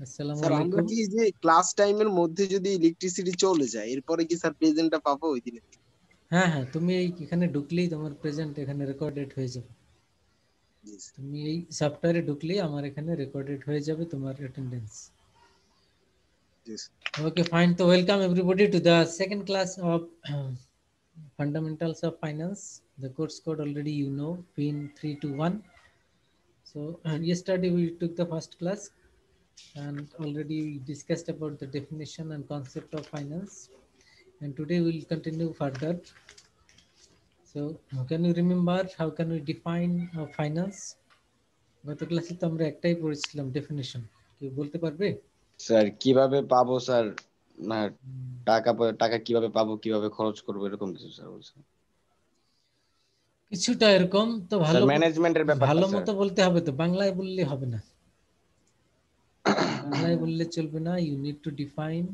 আসসালামু স্যার আমরা আলাইকুম। কি যে ক্লাস টাইমের মধ্যে যদি ইলেকট্রিসিটি চলে যায় এরপরে কি স্যার প্রেজেন্টটা পাবো ওই দিনে? হ্যাঁ হ্যাঁ, তুমি এখানে ঢুকলেই তোমার প্রেজেন্ট এখানে রেকর্ডেড হয়ে যাবে। জি স্যার। তুমি এই সফটওয়্যারে ঢুকলেই আমার এখানে রেকর্ডেড হয়ে যাবে তোমার attendance. G sir. Okay, fine. So welcome everybody to the second class of fundamentals of finance. The course code already you know, PIN 321. So yesterday we took the first class and already we discussed about the definition and concept of finance. And today we'll continue further. So can you remember how can we define finance? গত ক্লাসে তো আমরা একটাই পড়েছিলাম definition, কেউ বলতে পারবে? Sir কিভাবে পাবো স্যার? না, টাকা কিভাবে পাবো, কিভাবে খরচ করবো, এরকম কিছু স্যার বলছেন। কিছুটা এরকম তো। স্যার ভালো ম্যানেজমেন্টের ব্যাপারটা ভালো স্যার। মতো বলতে হবে তো, বাংলায় বললে হবে না, বাংলায় বললে চলবে না। You need to define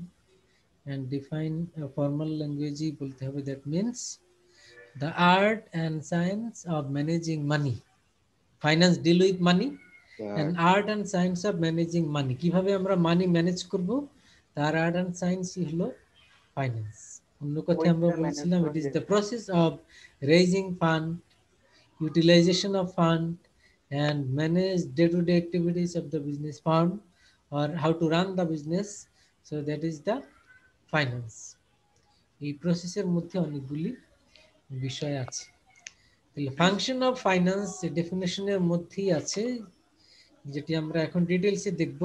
and define a formal language বলতে হবে। that means the art and science of managing money. Finance deal with money and art and science of managing money. কিভাবে আমরা মানি ম্যানেজ করব তার আর্ট অ্যান্ড সায়েন্সই হলো finance. অন্য কথায় আমরা বলছিলাম it is the process of raising fund, utilization of fund and manage day-to-day activities of the business firm or how to run the business. So that is the finance. এই প্রসেসের মধ্যে অনেকগুলি বিষয় আছে। তাহলে ফাংশন অফ ফাইন্যান্স ডেফিনেশনের মধ্যেই আছে, যেটি আমরা এখন ডিটেলসে দেখব।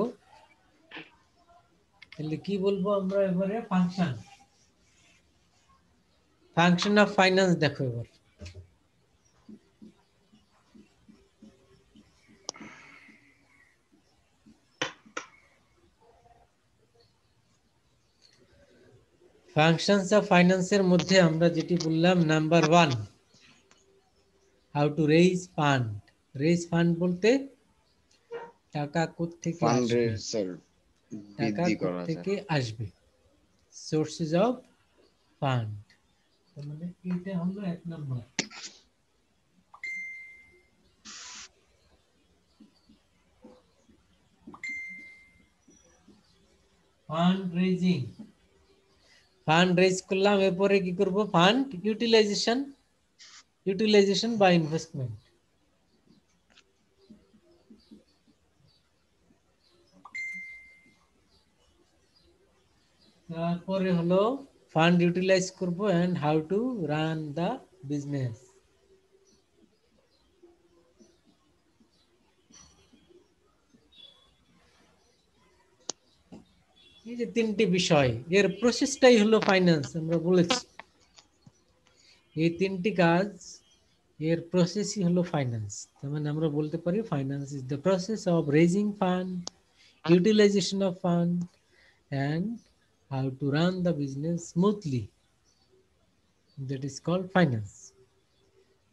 তাহলে কি বলবো আমরা এবারে? ফাংশন অফ ফাইন্যান্স দেখো এবার। ফাংশনস অফ ফাইন্যান্সের মধ্যে আমরা যেটি বললাম, number 1 how to raise fund. Raise fund বলতে টাকা কোত্থেকে আসবে, স্যার টাকা বৃদ্ধি করা স্যার। কোত্থেকে আসবে, সোর্সেস অফ ফান্ড। তার মানে এটা হলো 1 নম্বর। ফান্ড রেজিং, ফান্ড রেজ করলাম, এরপরে কি করব? ফান্ড ইউটিলাইজেশন, ইউটিলাইজেশন বা ইনভেস্টমেন্ট। তারপরে হলো ফান্ড ইউটিলাইজ করব and how to run the business. এই যে তিনটি বিষয়, এর প্রসেসটাই হলো ফাইন্যান্স। আমরা বলেছি এই তিনটি কাজ, এর প্রসেসই হলো ফাইন্যান্স। তার মানে আমরা বলতে পারি finance is the process of raising fund, utilization of fund and how to run the business smoothly, that is called finance.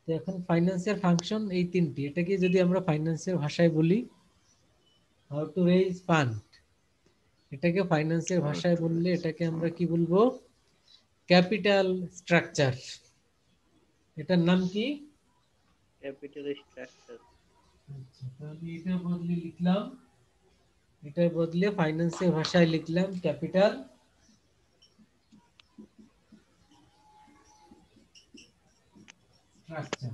তো এখন ফাইন্যান্সের ফাংশন এই তিনটি। এটাকে যদি আমরা ফাইন্যান্সের ভাষায় বলি how to raise fund, এটাকে ফাইন্যান্সের ভাষায় বললে এটাকে আমরা কি বলবো? Capital structure. এটার নাম কি? Capital structure. আচ্ছা, তাহলে এটা বদলে লিখলাম, এটা বদলে ফাইন্যান্সের ভাষায় লিখলাম ক্যাপিটাল স্ট্রাকচার।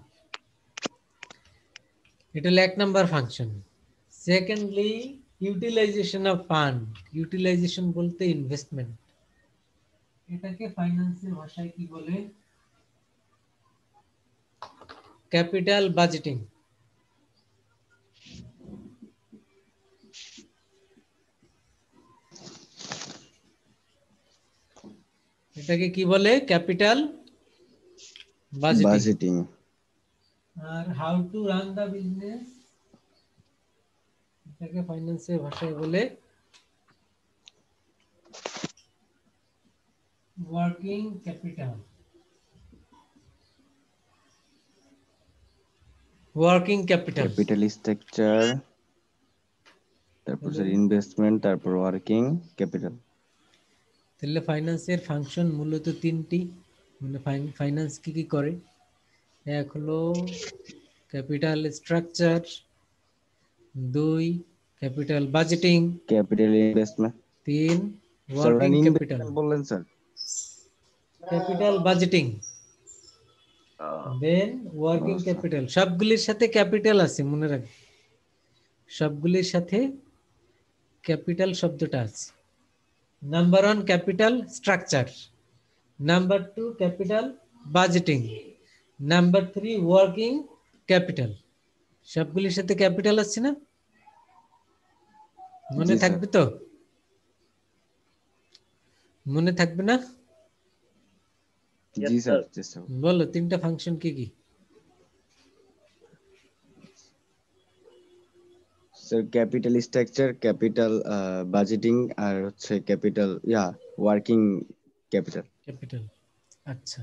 এটা হলো 1 number function. Secondly utilization of fund, utilization বলতে ইনভেস্টমেন্ট। এটাকে ফাইন্যান্সের ভাষায় কি বলে? Capital budgeting. এটাকে কি বলে? Capital budgeting. আর how to run the business, এটাকে ফাইন্যান্সের ভাষায় বলে working capital. Working capital, capital structure, তারপর স্যার ইনভেস্টমেন্ট, তারপর ওয়ার্কিং ক্যাপিটাল। তাহলে ফাইন্যান্সের ফাংশন মূলত তিনটি। মানে ফাইন্যান্স কি কি করে? এক হলো capital structure, 2 capital budgeting, capital investment 3 sir working capital. Investment বললেন স্যার ক্যাপিটাল বাজেটিং, দেন ওয়ার্কিং আচ্ছা। ক্যাপিটাল। সবগুলির সাথে ক্যাপিটাল আছে, মনে রাখবে, সবগুলির সাথে ক্যাপিটাল শব্দটা আছে। Number 1 capital structure, number 2 capital budgeting, number 3 working capital. সবগুলির সাথে ক্যাপিটাল আছে না? মনে জি স্যার থাকবে তো? মনে থাকবে না? জি স্যার চেষ্টা করব। বলো 3টা ফাংশন কি কি? Sir capital structure, capital budgeting আর হচ্ছে ক্যাপিটাল ওয়ার্কিং ক্যাপিটাল। ক্যাপিটাল। আচ্ছা,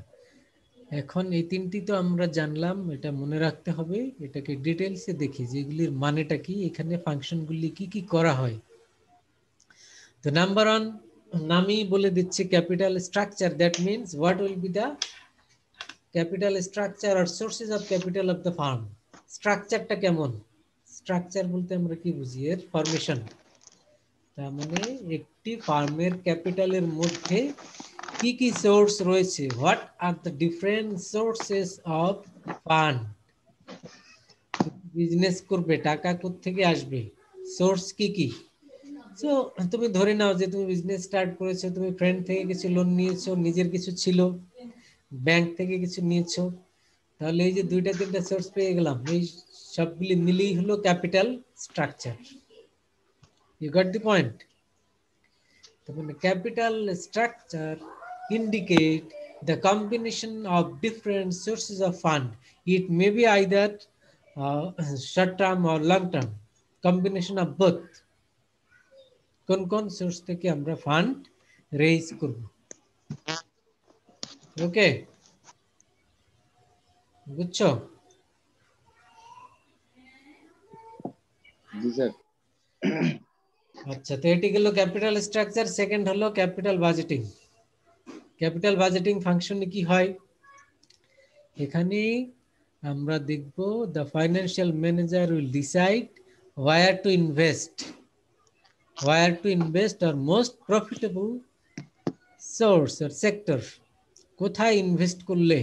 এখন এই 3টি তো আমরা জানলাম, এটা মনে রাখতে হবে। এটাকে ডিটেইলসে দেখি যে এগুলির মানেটা কি, এখানে ফাংশনগুলি কি কি করা হয়। তো নাম্বার 1 নামই বলে দিচ্ছে capital structure, that means what will be the capital structure আর sources of capital of the firm. স্ট্রাকচারটা কেমন? স্ট্রাকচার বলতে আমরা কি বুঝি? এর ফরমেশন। তার মানে একটি ফার্মের ক্যাপিটালের মধ্যে কি কি সোর্স রয়েছে, what are the different sources of fund. Business করবে, টাকা কোত্থেকে আসবে, সোর্স কি কি। সো তুমি ধরে নাও যে তুমি বিজনেস স্টার্ট করেছো, তুমি ফ্রেন্ড থেকে কিছু লোন নিয়েছো, নিজের কিছু ছিল, ব্যাংক থেকে কিছু নিয়েছো, তাহলে এই যে 2টা 3টা সোর্স পেয়ে গেলাম, এই সবগুলি মিলেই হলো capital structure. You got the point? The capital structure indicate the combination of different sources of fund. It may be either short term or long term, combination of both. কোন কোন সোর্স থেকে আমরা ফান্ড রেইজ করব? ওকে, বুঝছো? জি sir আচ্ছা, তো এটি গেল ক্যাপিটাল স্ট্রাকচার। সেকেন্ড হলো ক্যাপিটাল বাজেটিং। ক্যাপিটাল বাজেটিং ফাংশনে কি হয়? এখানে আমরা দেখব the financial manager will decide where to invest or most profitable source or sector, কোথায় ইনভেস্ট করলে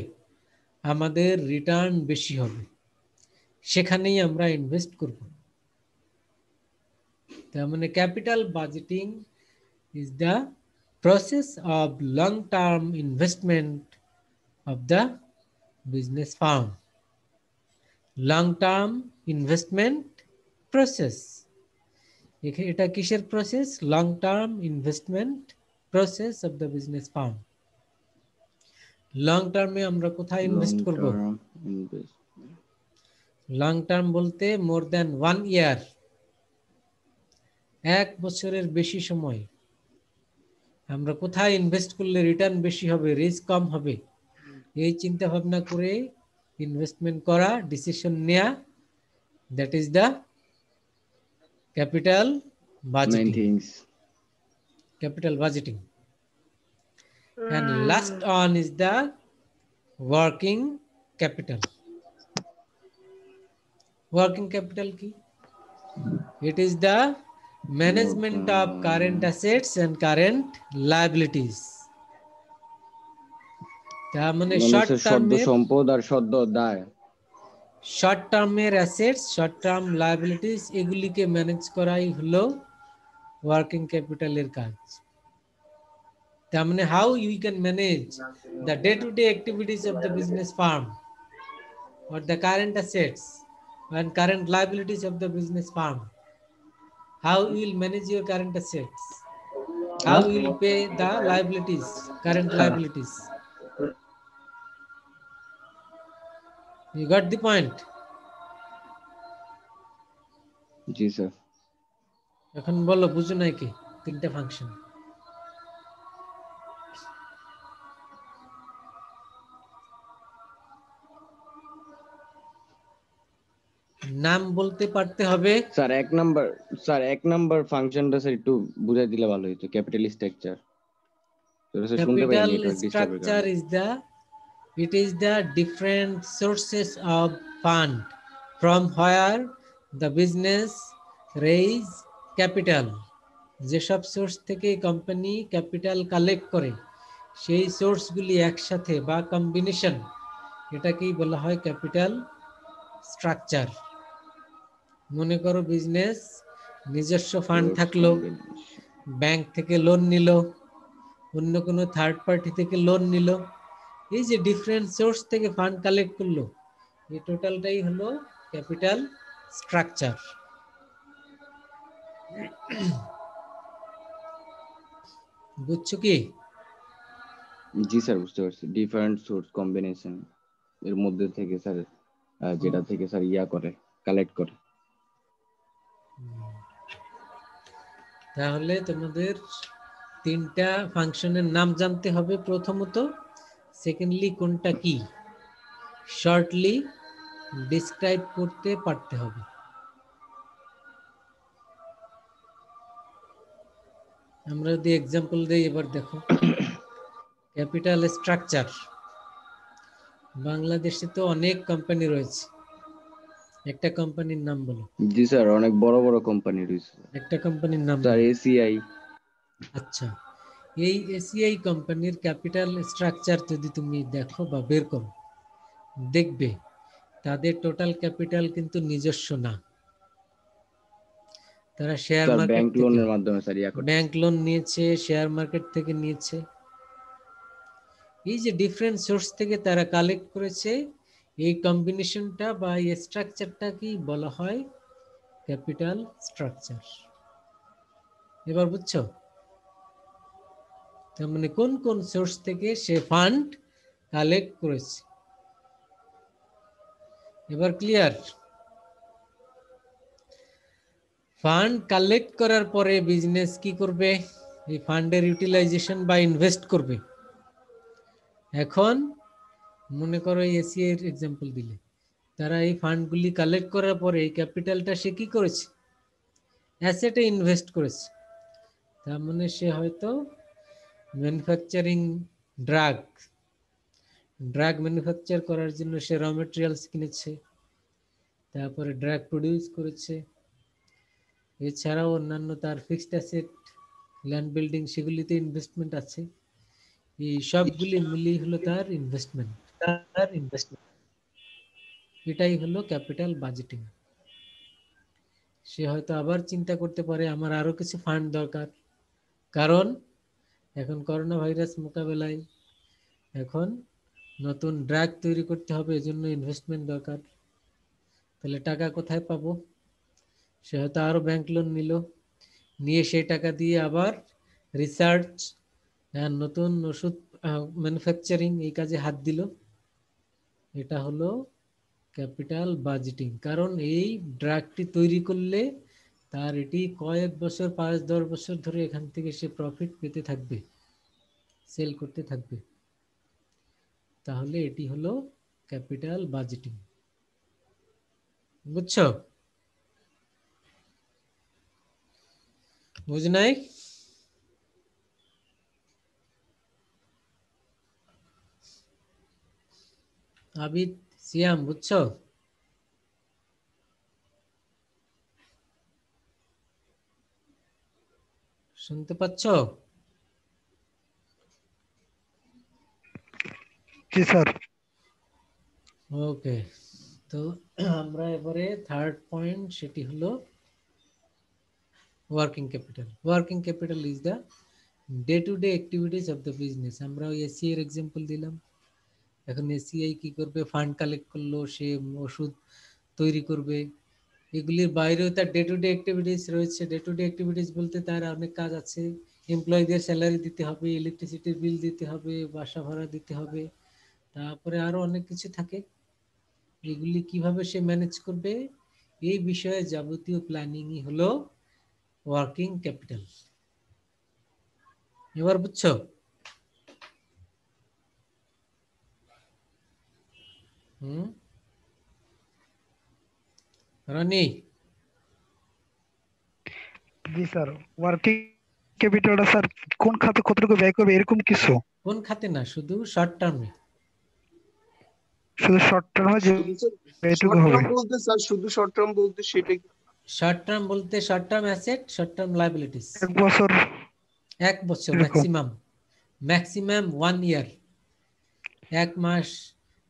আমাদের রিটার্ন বেশি হবে, সেখানেই আমরা ইনভেস্ট করব। তার মানে capital budgeting is the process of long term investment of the business firm. Long term investment process. এটা কিসের process? Long term investment process of the business farm. Long টার্মে আমরা কোথায় ইনভেস্ট করব? লং টার্ম বলতে মোর দ্যান 1 ইয়ার, 1 বছরের বেশি সময় আমরা কোথায় ইনভেস্ট করলে রিটার্ন বেশি হবে, রিস্ক কম হবে, এই চিন্তা ভাবনা করে ইনভেস্টমেন্ট করা, ডিসিশন নেয়া, that is the capital budgeting. Capital budgeting. And last on is the working capital. Working capital ki? It is the management of current assets and current liabilities. তার মানে শর্ট টার্মের সম্পদ আর সদ্য দায়, শর্ট টার্মের assets, short term liabilities, এগুলিকে manage করাই হলো ওয়ার্কিং ক্যাপিটালের কাজ। তার মানে how you can manage the day to day activities of the business firm or the current assets and current liabilities of the business firm. How you will manage your current assets? How you will pay the liabilities, current liabilities? You got the point? G sir. এখন বলো বুঝো নাই কি 3টা function? নাম বলতে পারতে হবে। স্যার এক নাম্বার ফাংশনটা স্যার একটু বুঝাই দিলে ভালো হতো। ক্যাপিটাল স্ট্রাকচার শুনতে পাই, Capital নেটওয়ার্ক ডিস্টার্বের structure কারণে। it is the different sources of fund from where the business raise capital, যেসব সোর্স থেকে কোম্পানি ক্যাপিটাল কালেক্ট করে সেই সোর্সগুলি একসাথে বা কম্বিনেশন, এটাকেই বলা হয় ক্যাপিটাল স্ট্রাকচার। মনে করো বিজনেস নিজস্ব ফান্ড Source থাকলো, combination. ব্যাংক থেকে লোন নিল, অন্য কোনো থার্ড পার্টি থেকে লোন নিল, এই যে ডিফারেন্ট সোর্স থেকে ফান্ড কালেক্ট করলো, এই টোটালটাই হলো ক্যাপিটাল স্ট্রাকচার। বুঝছো কি? জি স্যার, বুঝতে পারছি। ডিফারেন্ট সোর্স কম্বিনেশন এর মধ্যে থেকে স্যার যেটা থেকে স্যার করে, কালেক্ট করে। তাহলে তোমাদের তিনটা ফাংশনের নাম জানতে হবে প্রথমত, সেকেন্ডলি কোনটা কি শর্টলি ডিসক্রাইব করতে পারতে হবে। আমরা যদি এক্সাম্পল দেই, এবার দেখো ক্যাপিটাল স্ট্রাকচার। বাংলাদেশে তো অনেক কোম্পানি রয়েছে, একটা কোম্পানির নাম বলো। জি স্যার, অনেক বড় বড় কোম্পানি রয়েছে একটা কোম্পানির নাম স্যার। বলো। এসিআই। আচ্ছা, এই এসিআই কোম্পানির ক্যাপিটাল স্ট্রাকচার যদি তুমি দেখো বা বের করো, দেখবে তাদের টোটাল ক্যাপিটাল কিন্তু নিজস্ব না, তারা শেয়ার স্যার মার্কেট ব্যাংক থেকে, লোনের মাধ্যমে স্যার করে। ব্যাংক লোন নিয়েছে, শেয়ার মার্কেট থেকে নিয়েছে। এই যে ডিফারেন্ট সোর্স থেকে তারা কালেক্ট করেছে, এই কম্বিনেশনটা বা এই স্ট্রাকচারটা কি বলা হয় ক্যাপিটাল স্ট্রাকচার। এবার বুঝছো? তার মানে কোন কোন সোর্স থেকে সে ফান্ড কালেক্ট করেছে। এবার ক্লিয়ার? ফান্ড কালেক্ট করার পরে বিজনেস কি করবে? এই ফান্ডের ইউটিলাইজেশন বা ইনভেস্ট করবে। এখন মনে করো এসিআই এর এক্সাম্পল দিলে, তারা এই ফান্ডগুলি কালেক্ট করার পরে এই ক্যাপিটালটা সে কি করেছে? অ্যাসেটে ইনভেস্ট করেছে। তার মানে সে হয়তো ম্যানুফ্যাকচারিং ড্রাগ ম্যানুফ্যাকচার করার জন্য সে র মেটেরিয়ালস কিনেছে, তারপরে ড্রাগ প্রডিউস করেছে। এছাড়াও অন্যান্য তার ফিক্সড অ্যাসেট, ল্যান্ড বিল্ডিং, সেগুলিতে ইনভেস্টমেন্ট আছে। এই সবগুলি মিলিয়ে হলো তার ইনভেস্টমেন্ট। এটাই হলো ক্যাপিটাল বাজেটিং। সে হয়তো আবার চিন্তা করতে পারে আমার আরো কিছু ফান্ড দরকার, কারণ এখন করোনা ভাইরাস মোকাবেলায় এখন নতুন ড্রাগ তৈরি করতে হবে, এজন্য ইনভেস্টমেন্ট দরকার। তাহলে টাকা কোথায় পাবো? সে হয়তো আরো ব্যাংক লোন নিয়ে সেই টাকা দিয়ে আবার রিসার্চ, নতুন ওষুধ ম্যানুফ্যাকচারিং, এই কাজে হাত দিল। এটা হলো ক্যাপিটাল বাজেটিং। কারণ এই ড্রাগটি তৈরি করলে তার এটি কয়েক বছর, 5-10 বছর ধরে এখান থেকে সে প্রফিট পেতে থাকবে, সেল করতে থাকবে। তাহলে এটি হলো ক্যাপিটাল বাজেটিং। বুঝছো? বুঝ নাই? আবিদ, সিয়াম, বুঝছো? শুনতে পাচ্ছ? জি স্যার। ওকে, তো আমরা এবারে থার্ড পয়েন্ট, সেটি হলো working capital. Working capital is the day to day activities of the business. আমরা ওই এসিআই এর এক্সাম্পল দিলাম। এখন এসিআই কি করবে? ফান্ড কালেক্ট করলো, সে ওষুধ তৈরি করবে। এগুলির বাইরেও তার ডে টু ডে অ্যাক্টিভিটিস রয়েছে। ডে টু ডে অ্যাক্টিভিটিস বলতে তার অনেক কাজ আছে। এমপ্লয়ীদের স্যালারি দিতে হবে, ইলেকট্রিসিটির বিল দিতে হবে, বাসা ভাড়া দিতে হবে, তারপরে আরো অনেক কিছু থাকে। এগুলি কিভাবে সে ম্যানেজ করবে, এই বিষয়ে যাবতীয় প্ল্যানিংই হলো ওয়ার্কিং ক্যাপিটাল। এবার বুঝছো? রানী, জি স্যার। ওয়ার্কিং ক্যাপিটালটা স্যার কোন খাতে কতটুকু ব্যয় করবে এরকম কিছু? কোন খাতে না, শুধু শর্ট টার্মে। শুধু শর্ট টার্মে যে শুধু এটুকু শর্ট হবে? টার্ম বলতে স্যার, শুধু শর্ট টার্ম বলতে সেটা কি? শর্ট টার্ম বলতে short term asset, short term liabilities. 1 বছর 1 বছর এরকম। ম্যাক্সিমাম 1 ইয়ার। 1 মাস,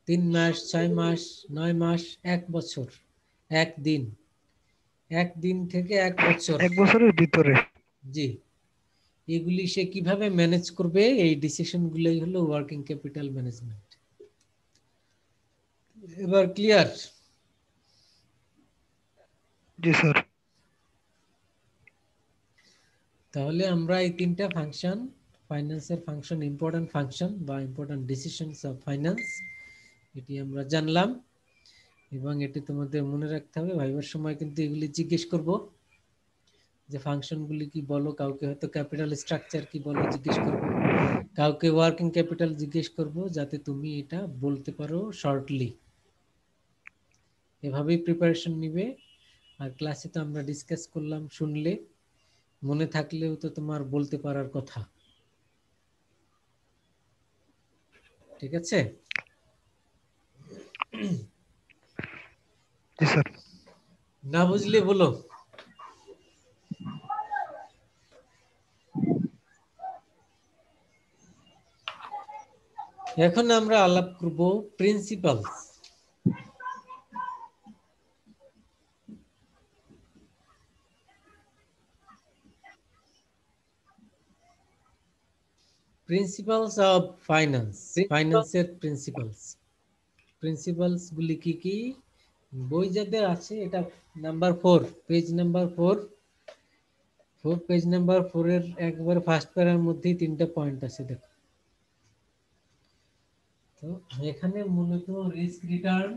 3 মাস, 6 মাস, 9 মাস, 1 বছর, 1 দিন, 1 দিন থেকে 1 বছর। 1 বছরের ভিতরে। জি, এগুলি সে কিভাবে ম্যানেজ করবে, এই ডিসিশন গুলোই হলো ওয়ার্কিং ক্যাপিটাল ম্যানেজমেন্ট। এবার ক্লিয়ার? জি স্যার। তাহলে আমরা এই 3টা ফাংশন, ফাইন্যান্সের ফাংশন, ইম্পর্টেন্ট ফাংশন বা ইম্পর্টেন্ট ডিসিশনস অফ ফাইন্যান্স, এটি আমরা জানলাম। এবং এটি তোমাদের মনে রাখতে হবে, ভাইবার সময় কিন্তু এগুলি জিজ্ঞেস করব যে ফাংশনগুলি কি বলো, কাউকে হয়তো ক্যাপিটাল স্ট্রাকচার কি বলো জিজ্ঞেস করব, কাউকে ওয়ার্কিং ক্যাপিটাল জিজ্ঞেস করব, যাতে তুমি এটা বলতে পারো শর্টলি। এভাবেই প্রিপারেশন নিবে। আর ক্লাসে তো আমরা ডিসকাস করলাম, শুনলে মনে থাকলেও তো তোমার বলতে পারার কথা। ঠিক আছে? জি স্যার। না বুঝলে বলো। এখন আমরা আলাপ করব প্রিন্সিপালস। প্রিন্সিপালস অফ ফাইন্যান্স, ফাইন্যান্সের প্রিন্সিপালস। প্রিন্সিপালস গুলি কি কি? বই যাদের আছে, এটা number 4, page number 4, page number 4 এর একবার ফার্স্ট প্যারার মধ্যেই 3টা পয়েন্ট আছে, দেখো। তো এখানে মূলত রিস্ক রিটার্ন,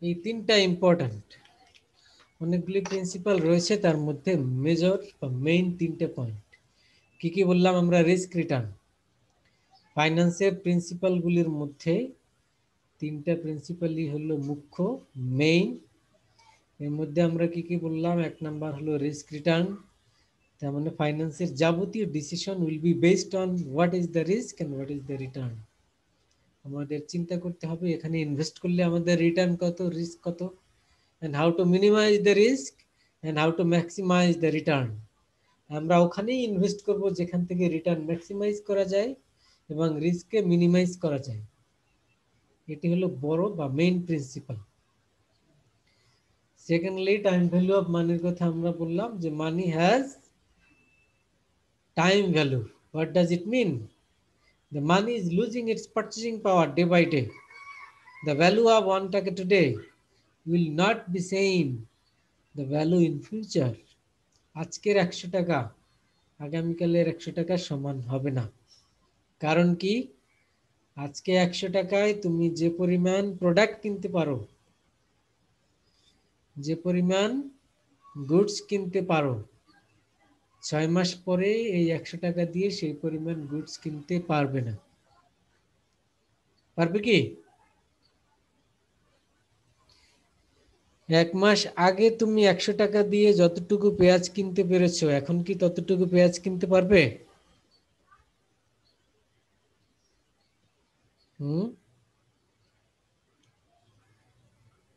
এই 3টা ইম্পর্টেন্ট। অনেকগুলি প্রিন্সিপাল রয়েছে, তার মধ্যে মেজর বা মেইন 3টে পয়েন্ট। কি কি বললাম আমরা? Risk return. ফাইন্যান্সের প্রিন্সিপালগুলির মধ্যে 3টা প্রিন্সিপালই হলো মুখ্য, মেইন। এর মধ্যে আমরা কি কি বললাম? 1 নাম্বার হলো রিস্ক রিটার্ন। তার মানে ফাইন্যান্সের যাবতীয় decision will be based on what is the risk and what is the return. আমাদের চিন্তা করতে হবে এখানে ইনভেস্ট করলে আমাদের রিটার্ন কত, রিস্ক কত, and how to minimize the risk and how to maximize the return. আমরা ওখানেই ইনভেস্ট করব যেখান থেকে রিটার্ন ম্যাক্সিমাইজ করা যায় এবং রিস্ককে মিনিমাইজ করা যায়। এটি হলো বড় বা main principle. Secondly, time value of মানির কথা আমরা বললাম যে money has time value. What does it mean? The money is losing its purchasing power day by day. The value of 1 taka today will not be same the value in future. আজকের 100 টাকা আগামীকালের 100 টাকার সমান হবে না। কারণ কি? আজকে 100 টাকায় তুমি যে পরিমাণ প্রোডাক্ট কিনতে পারো, যে পরিমাণ গুডস কিনতে পারো, 6 মাস পরে এই 100 টাকা দিয়ে সেই পরিমাণ গুডস কিনতে পারবে না। পারবে কি? 1 মাস আগে তুমি 100 টাকা দিয়ে যতটুকু পেঁয়াজ কিনতে পেরেছো, এখন কি ততটুকু পেঁয়াজ কিনতে পারবে?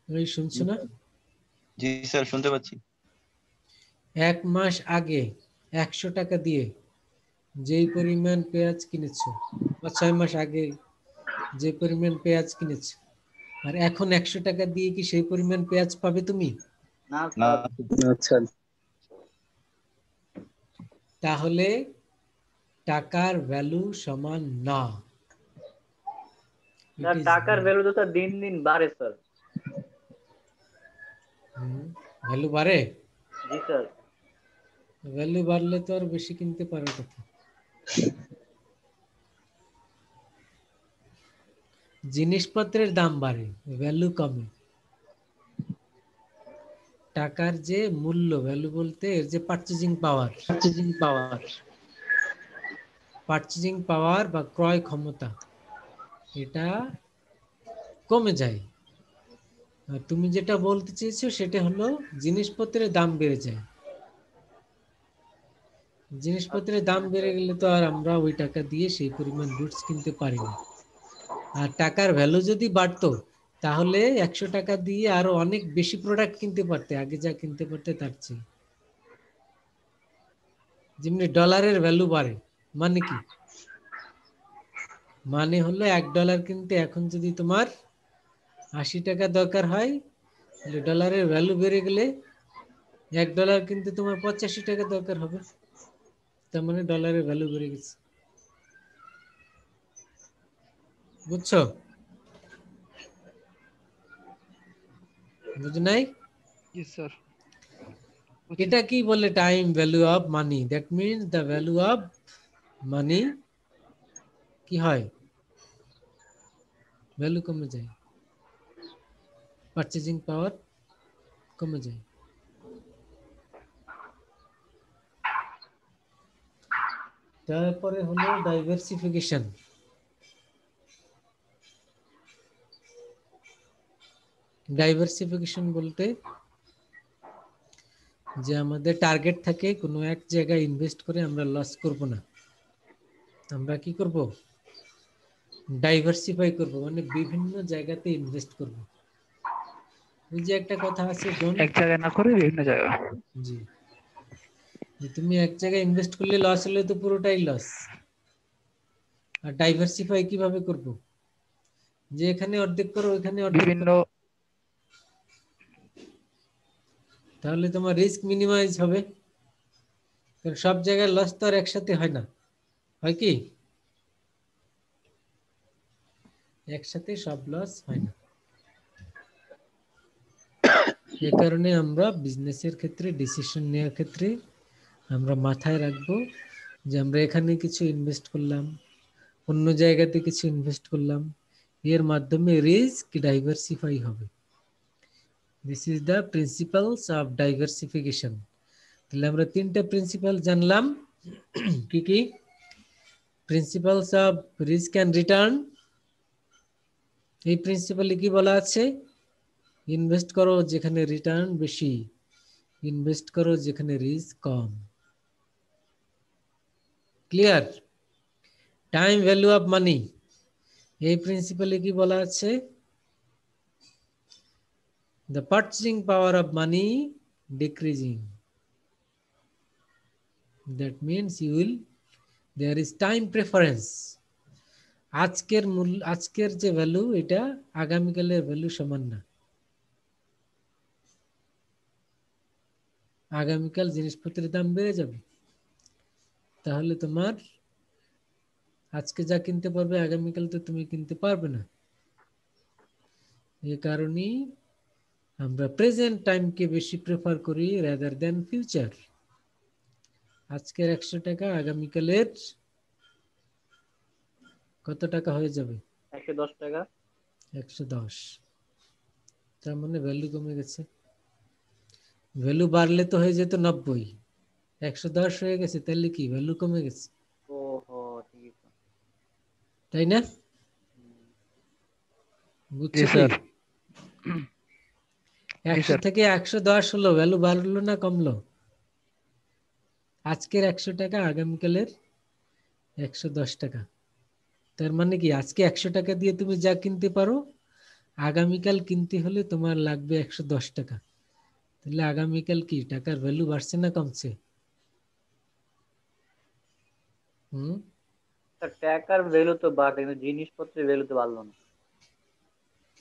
এই শুনছো না? জি স্যার, শুনতে পাচ্ছি। 1 মাস আগে 100 টাকা দিয়ে যেই পরিমাণ পেঁয়াজ কিনেছো, বা 6 মাস আগে যে পরিমাণ পেঁয়াজ কিনেছো, আর এখন 100 টাকা দিয়ে কি সেই পরিমাণ পেঁয়াজ পাবে তুমি? না। আচ্ছা, তাহলে টাকার ভ্যালু সমান না। স্যার টাকার ভ্যালু তো স্যার দিন দিন বাড়ে স্যার। ভ্যালু বাড়ে? জি স্যার। ভ্যালু বাড়লে তো আর বেশি কিনতে পারার কথা। জিনিসপত্রের দাম বাড়ে, ভ্যালু কমে। টাকার যে মূল্য, ভ্যালু বলতে এর যে পারচেজিং পাওয়ার বা ক্রয় ক্ষমতা, এটা কমে যায়। আর তুমি যেটা বলতে চেয়েছো সেটা হলো জিনিসপত্রের দাম বেড়ে যায়। জিনিসপত্রের দাম বেড়ে গেলে তো আর আমরা ওই টাকা দিয়ে সেই পরিমাণ গুডস কিনতে পারি না। আর টাকার ভ্যালু যদি বাড়তো তাহলে 100 টাকা দিয়ে আরো অনেক বেশি প্রোডাক্ট কিনতে পারতে, আগে যা কিনতে পারতে তার চেয়ে। যেমনি ডলারের ভ্যালু বাড়ে, মানে কি? মানে হলো $1 কিনতে এখন যদি তোমার 80 টাকা দরকার হয়, তাহলে ডলারের ভ্যালু বেড়ে গেলে $1 কিনতে তোমার 85 টাকা দরকার হবে। তার মানে ডলারের ভ্যালু বেড়ে গেছে। বুঝছো? বুঝো নাই? জি স্যার। এটা কি বলে time value of money? That means the value of money কি হয়? ভ্যালু কমে যায়, পারচেজিং পাওয়ার কমে যায়। তারপরে হলো ডাইভার্সিফিকেশন। ডাইভার্সিফিকেশন বলতে যে আমাদের টার্গেট থাকে কোনো এক জায়গায় ইনভেস্ট করে আমরা লস করব না, আমরা কি করব? ডাইভার্সিফাই করব, মানে বিভিন্ন জায়গাতে ইনভেস্ট করব। ওই যে একটা কথা আছে, এক জায়গায় না করে বিভিন্ন জায়গায়। জি, যে তুমি এক জায়গায় ইনভেস্ট করলে লস হলে তো পুরোটাই লস। আর ডাইভার্সিফাই কিভাবে করব? যে এখানে অর্ধেক করো, ওখানে অর্ধেক বিভিন্ন করো, তাহলে তোমার রিস্ক মিনিমাইজ হবে। কারণ সব জায়গায় লস তো আর একসাথে হয় না, হয় কি? একসাথে সব লস হয় না। এ কারণে আমরা বিজনেসের ক্ষেত্রে, ডিসিশন নেওয়ার ক্ষেত্রে আমরা মাথায় রাখবো যে আমরা এখানে কিছু ইনভেস্ট করলাম, অন্য জায়গাতে কিছু ইনভেস্ট করলাম, এর মাধ্যমে রিস্ক ডাইভার্সিফাই হবে। This is the principles of diversification. তাহলে আমরা তিনটা প্রিন্সিপাল জানলাম। কি কি? Principles of risk and return. এই প্রিন্সিপালে কি বলা আছে? ইনভেস্ট করো যেখানে রিটার্ন বেশি, ইনভেস্ট করো যেখানে risk com. Clear? Time value of money, এই প্রিন্সিপালে কি বলা আছে? The purchasing power of money decreasing. That means there is time preference. আজকের মূল্য, আজকের যে ভ্যালু, এটা আগামীকালের ভ্যালু সমান না। আগামীকাল জিনিসপত্রের দাম বেড়ে যাবে, তাহলে তোমার আজকে যা কিনতে পারবে আগামীকাল তো তুমি কিনতে পারবে না। এই কারণেই আমরা প্রেজেন্ট টাইমকে বেশি প্রেফার করি রাদার দেন ফিউচার। আজকের 100 টাকা আগামীকালের কত টাকা হয়ে যাবে? 110 টাকা। 110। তার মানে ভ্যালু কমে গেছে। ভ্যালু বাড়লে তো হয়ে যেত 90, 110 হয়ে গেছে, তাহলে কি ভ্যালু কমে গেছে, ওহো, ঠিক আছে। তাই না? জি বুঝছো কি? স্যার। 100 থেকে 110 হলো, ভ্যালু বাড়লো না কমলো? আজকের 100 টাকা আগামীকালের 110 টাকা। তার মানে কি আজকে 100 টাকা দিয়ে তুমি যা কিনতে পারো, আগামীকাল কিনতে হলে তোমার লাগবে 110 টাকা। তাহলে আগামীকাল কি টাকার ভ্যালু বাড়ছে না কমছে? হুম, স্যার, টাকার ভ্যালু তো বাড়ে, কিন্তু জিনিসপত্রের ভ্যালু তো বাড়লো না।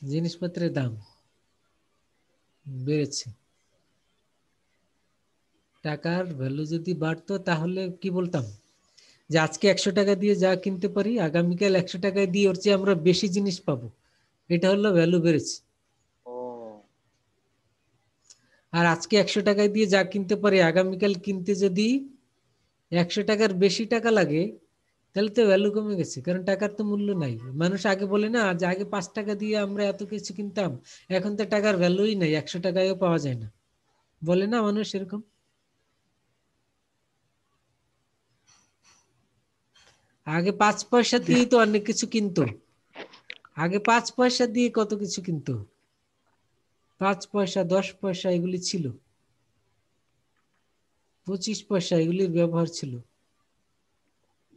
জিনিসপত্রের দাম বেড়েছে। টাকার ভ্যালু যদি বাড়তো তাহলে কি বলতাম? যে আজকে 100 টাকা দিয়ে যা কিনতে পারি, আগামীকাল 100 টাকায় দিয়ে ওর চেয়ে আমরা বেশি জিনিস পাবো। এটা হলো ভ্যালু বেড়েছে। ও, আর আজকে 100 টাকায় দিয়ে যা কিনতে পারি, আগামীকাল কিনতে যদি 100 টাকার বেশি টাকা লাগে, তাহলে তো ভ্যালু কমে গেছে, কারণ টাকার তো মূল্য নাই। মানুষ আগে বলে না যে আগে 5 টাকা দিয়ে আমরা এত কিছু কিনতাম, এখন তো টাকার ভ্যালুই নাই, 100 টাকায়ও পাওয়া যায় না, বলে না মানুষ এরকম? আগে 5 পয়সা দিয়েই তো অনেক কিছু কিনতো, আগে 5 পয়সা দিয়ে কত কিছু কিনতো, 5 পয়সা 10 পয়সা এগুলি ছিল, 25 পয়সা এগুলির ব্যবহার ছিল।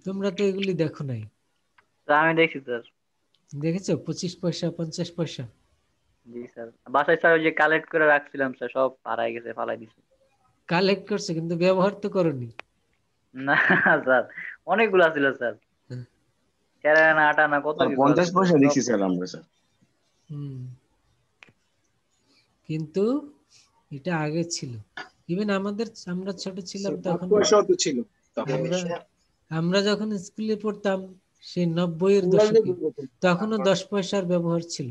তোমরা তো এগুলি দেখো নাই। স্যার আমি দেখছি স্যার। দেখেছো 25 পয়সা 50 পয়সা? জি স্যার, বাসায় স্যার ওই যে কালেক্ট করে রাখছিলাম স্যার, সব হারাই গেছে, ফালাই দিছে। কালেক্ট করছে কিন্তু ব্যবহার তো করনি। না স্যার, অনেকগুলা ছিল স্যার, 4 আনা 8 আনা কত আর কিছু 50 আছে স্যার, পয়সা সব দেখছি স্যার আমরা স্যার। হুম, কিন্তু এটা আগে ছিল। ইভেন আমরা ছোট ছিলাম তখন, পয়সাও তো ছিল তখন। আমরা আমরা যখন স্কুলে পড়তাম সেই 90-এর দশকে, তখনও 10 পয়সার ব্যবহার ছিল।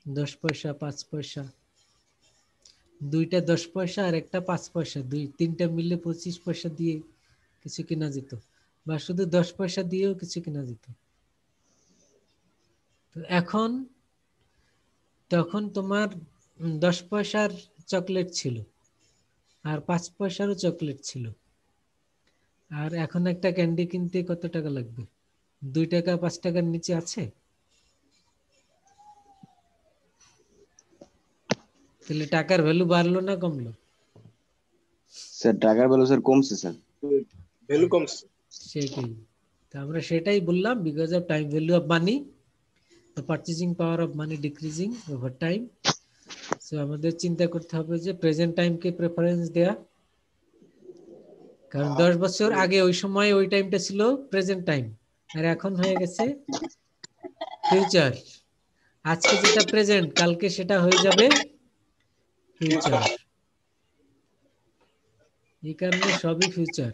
10 পয়সা 5 পয়সা, দুইটা 10 পয়সা আর একটা 5 পয়সা, তিনটা মিলে 25 পয়সা দিয়ে কিছু কেনা যেত, বা শুধু 10 পয়সা দিয়েও কিছু কেনা যেত। তো এখন, তখন তোমার 10 পয়সার চকলেট ছিল আর 5 পয়সারও চকলেট ছিল। আর এখন একটা ক্যান্ডি কিনতে কত টাকা লাগবে? 2 টাকা 5 টাকার নিচে আছে? তাহলে টাকার ভ্যালু বাড়লো না কমলো? স্যার টাকার ভ্যালু স্যার কমছে স্যার। ভ্যালু কমছে। সেটাই, তো আমরা সেটাই বললাম, because of time value of money, the purchasing power of money decreasing over time. So আমাদের চিন্তা করতে হবে যে প্রেজেন্ট টাইমকে প্রেফারেন্স দেয়া, কারণ 10 বছর আগে ওই সময় ওই টাইমটা ছিল প্রেজেন্ট টাইম, আর এখন হয়ে গেছে ফিউচার। আজকে যেটা প্রেজেন্ট কালকে সেটা হয়ে যাবে ফিউচার। এই কারণে সবই ফিউচার,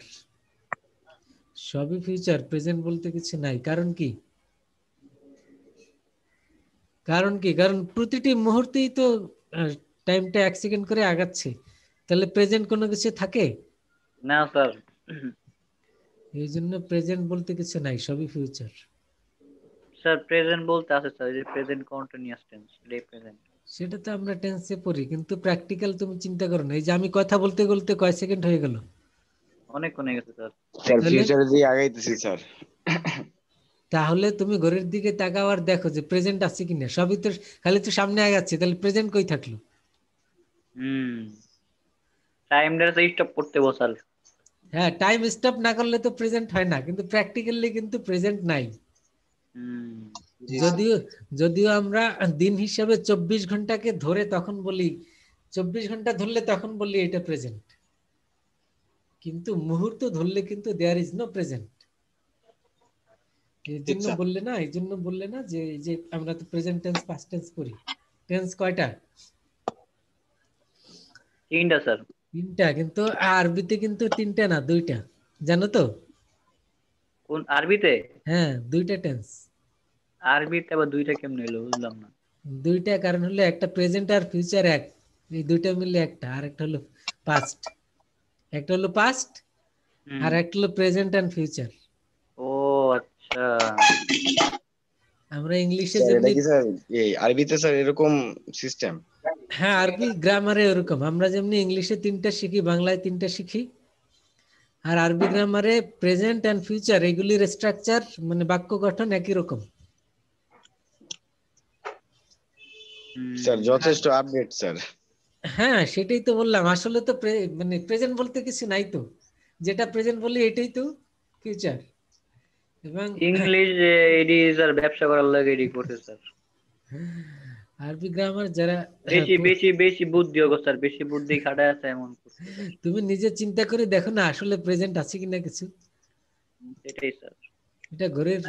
সবই ফিউচার, প্রেজেন্ট বলতে কিছু নাই। কারণ কি? কারণ প্রতিটি মুহূর্তেই তো টাইমটা 1 সেকেন্ড করে আগাচ্ছে, তাহলে প্রেজেন্ট কোনো কিছু থাকে? না স্যার। এই জন্য প্রেজেন্ট বলতে কিছু নাই, সবই ফিউচার। স্যার প্রেজেন্ট বলতে আছে স্যার, এই যে প্রেজেন্ট কন্টিনিউয়াস টেন্স, এটাই প্রেজেন্ট। সেটা তো আমরা টেন্সে পড়ি, কিন্তু প্র্যাকটিক্যাল তুমি চিন্তা করো না। এই যে আমি কথা বলতে বলতে কয় সেকেন্ড হয়ে গেল? অনেক কমে গেছে স্যার। স্যার তাহলে ফিউচারে দিয়ে আগাইতেছি স্যার। তাহলে তুমি ঘরের দিকে তাকাও আর দেখো যে প্রেজেন্ট আছে কিনা। সবই তো খালি তো সামনে আগাচ্ছে, তাহলে প্রেজেন্ট কই থাকলো? টাইমটা স্টপ করতে বসাল। হ্যাঁ, টাইম স্টপ না করলে তো প্রেজেন্ট হয় না, কিন্তু প্র্যাকটিক্যালি কিন্তু প্রেজেন্ট নাই। যদিও যদিও আমরা দিন হিসাবে 24 ঘন্টাকে ধরে তখন বলি, 24 ঘন্টা ধরলে তখন বলি এটা প্রেজেন্ট, কিন্তু মুহূর্ত ধরলে কিন্তু দেয়ার ইজ নো প্রেজেন্ট। এই জন্য বললে না যে এই যে আমরা তো প্রেজেন্ট টেন্স পাস্ট টেন্স করি। টেন্স কয়টা? 3টা স্যার। 3টা, কিন্তু আরবিতে কিন্তু 3টা না, 2টা, জানো তো? কোন আরবিতে? হ্যাঁ, 2টা টেন্স। আরবিতে আবার 2টা কেমনে হলো বুঝলাম না। 2টা কারণ হলো একটা প্রেজেন্ট আর ফিউচার এক, এই 2টা মিলে একটা, আর একটা হলো পাস্ট। একটা হলো পাস্ট আর একটা হলো প্রেজেন্ট এন্ড ফিউচার। ও আচ্ছা। আমরা ইংলিশে স্যার এটা যেমনি, কি স্যার এই আরবিতে স্যার এরকম সিস্টেম? হ্যাঁ আরবি গ্রামারে ওরকম। আমরা যেমনি ইংলিশে 3টা শিখি, বাংলায় 3টা শিখি, আর আরবি গ্রামারে প্রেজেন্ট এন্ড ফিউচার এগুলির স্ট্রাকচার মানে বাক্য গঠন একই রকম। স্যার যথেষ্ট আপডেট স্যার। হ্যাঁ, সেটাই তো বললাম। আসলে তো মানে প্রেজেন্ট বলতে কিছু নাই তো, যেটা প্রেজেন্ট বলি এটাই তো ফিউচার। এবং ইংলিশ এডি স্যার ব্যবসা করার লাগে এডি করতে স্যার। আরবি গ্রামার যারা, বেশি বেশি বেশি বুদ্ধি হোক স্যার, বেশি বুদ্ধি খাটায় আছে এমন করছে স্যার। তুমি নিজে চিন্তা করে দেখো না আসলে প্রেজেন্ট আছে কিনা কিছু। সেটাই স্যার। এটা ঘরের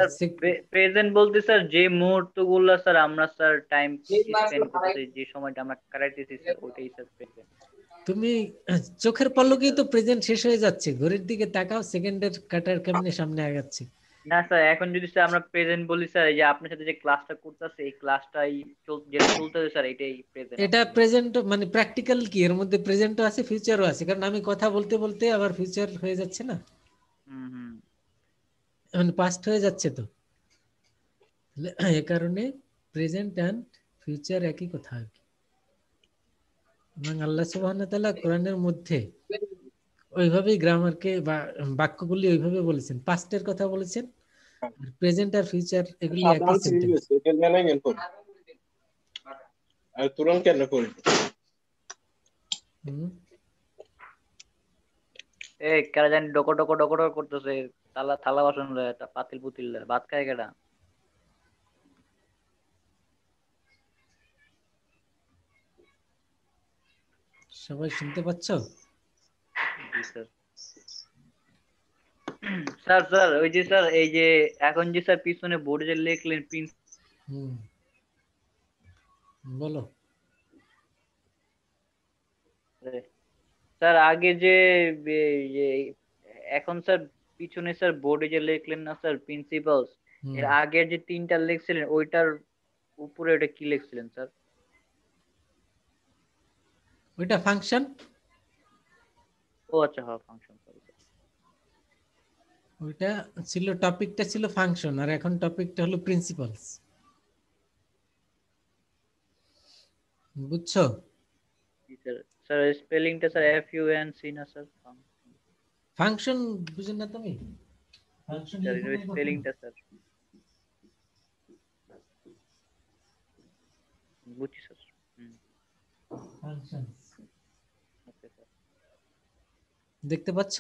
প্রেজেন্ট বলতে স্যার যে মুহূর্ত গুলো স্যার আমরা স্যার টাইম স্পেন্ড করতেছি, যে সময়টা আমরা কাটাইতেছি স্যার, ওটাই স্যার প্রেজেন্ট। তুমি চোখের পলকেই তো প্রেজেন্ট শেষ হয়ে যাচ্ছে। ঘড়ির দিকে তাকাও, সেকেন্ডের কাটার কেমনে সামনে আগাচ্ছে। না স্যার, এখন যদি স্যার আমরা প্রেজেন্ট বলি স্যার, এই যে আপনার সাথে যে ক্লাসটা করতেছে এই ক্লাসটাই যেটা চলতেছে স্যার, এটাই প্রেজেন্ট। এটা প্রেজেন্ট মানে প্র্যাকটিক্যাল কি, এর মধ্যে প্রেজেন্টও আছে ফিউচারও আছে, কারণ আমি কথা বলতে বলতে আবার ফিউচার হয়ে যাচ্ছে না, মানে পাস্ট হয়ে যাচ্ছে তো। এ কারণে প্রেজেন্ট এন্ড ফিউচার একই কথা আর কি। এবং আল্লাহ সুবহানাহু ওয়া তাআলা কোরআনের মধ্যে ওইভাবেই গ্রামারকে বা বাক্যগুলি ওইভাবে বলেছেন। পাস্টের কথা বলেছেন প্রেজেন্ট আর ফিউচার এগুলি একই সাধারণ সেন্টেন্স। সিরিজ এটা জানাই কেন করে আর তুরন্ত কেন করে এই কারা জানি ডকো ডকো ডকো ডকো করতেছে, থালা থালা বাসন লয়ে, পাতিল পুতিল লয়ে, ভাত খায় কেডা? সবাই শুনতে পাচ্ছ? জি স্যার। স্যার স্যার ওই যে স্যার এই যে এখন যে স্যার পিছনে বোর্ডে যে লিখলেন প্রিন্স, বলো। স্যার আগে যে এখন স্যার পিছনে স্যার বোর্ডে যে লিখলেন না স্যার প্রিন্সিপালস, এর আগে যে তিনটা লিখছিলেন ওইটার উপরে ওটা কি লিখছিলেন স্যার? ওইটা ফাংশন। ও আচ্ছা, হ্যাঁ ফাংশন। ওইটা ছিল, টপিকটা ছিল ফাংশন, আর এখন টপিকটা হলো প্রিন্সিপালস। বুঝছো? স্যার স্যার স্পেলিংটা স্যার FUNC না স্যার? ফাংশন বুঝো না তুমি? ফাংশন স্যার এর স্পেলিংটা স্যার বুঝছি স্যার। Function okay sir. দেখতে পাচ্ছ?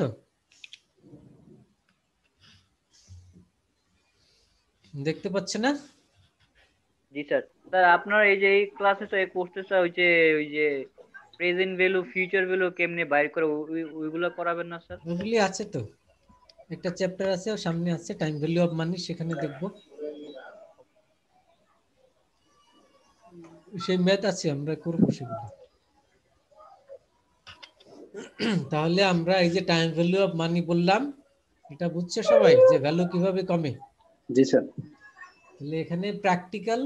দেখতে পাচ্ছ না? জি স্যার। স্যার আপনার এই যে এই ক্লাসে স্যার এই কোর্সে স্যার ওই যে প্রেজেন্ট ভ্যালু ফিউচার ভ্যালু কেমনে বাইর করে ওইগুলো করাবেন না স্যার? ওগুলি আছে তো, একটা চ্যাপ্টার আছে ও সামনে আছে, টাইম ভ্যালু অফ মানি, সেখানে দেখবো। সেই ম্যাথ আছে, আমরা করবো সেগুলো। তাহলে আমরা এই যে টাইম ভ্যালু অফ মানি বললাম, এটা বুঝছো সবাই যে ভ্যালু কিভাবে কমে? জি স্যার। তাহলে এখানে প্র্যাকটিক্যাল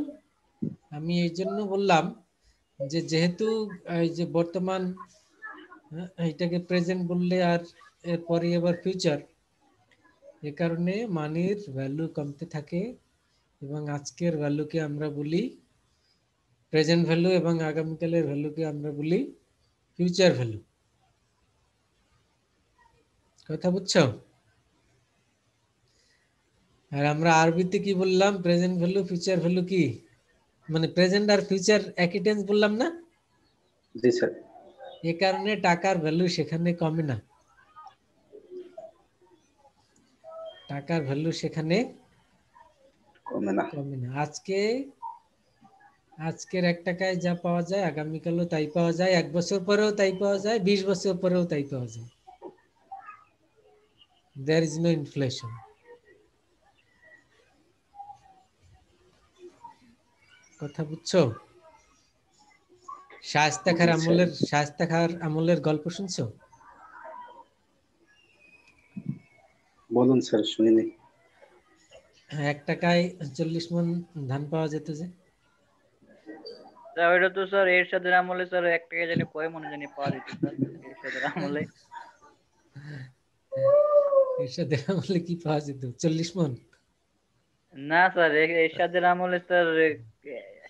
আমি এই জন্য বললাম যে যেহেতু এই যে বর্তমান, এইটাকে প্রেজেন্ট বললে আর এরপরে এবার ফিউচার, এ কারণে মানির ভ্যালু কমতে থাকে, এবং আজকের ভ্যালুকে আমরা বলি প্রেজেন্ট ভ্যালু, এবং আগামীকালের ভ্যালুকে আমরা বলি ফিউচার ভ্যালু। কথা বুঝছো? আর আমরা আরবিতে কি বললাম? প্রেজেন্ট ভ্যালু ফিউচার ভ্যালু কি, মানে প্রেজেন্ট আর ফিউচার একই টেন্স বললাম না? জি স্যার। এ কারণে টাকার ভ্যালু সেখানে কমে না, টাকার ভ্যালু সেখানে কমে না। কমে না। আজকের 1 টাকায় যা পাওয়া যায় আগামীকালও তাই পাওয়া যায়, 1 বছর পরেও তাই পাওয়া যায়, 20 বছর পরেও তাই পাওয়া যায়। There is no inflation. কথা বুঝছো? শায়েস্তা খাঁর আমলের গল্প শুনছো? বলুন স্যার, শুনিনি। 1 টাকায় 40 মণ ধান পাওয়া যেত যে। স্যার ওইটা তো স্যার এরশাদের আমলে স্যার 1 টাকা জানি কয় মনে জানি পাওয়া যেত স্যার এরশাদের আমলে। এরশাদের আমলে কি পাওয়া যেত? 40 মণ? না স্যার এরশাদের আমলে স্যার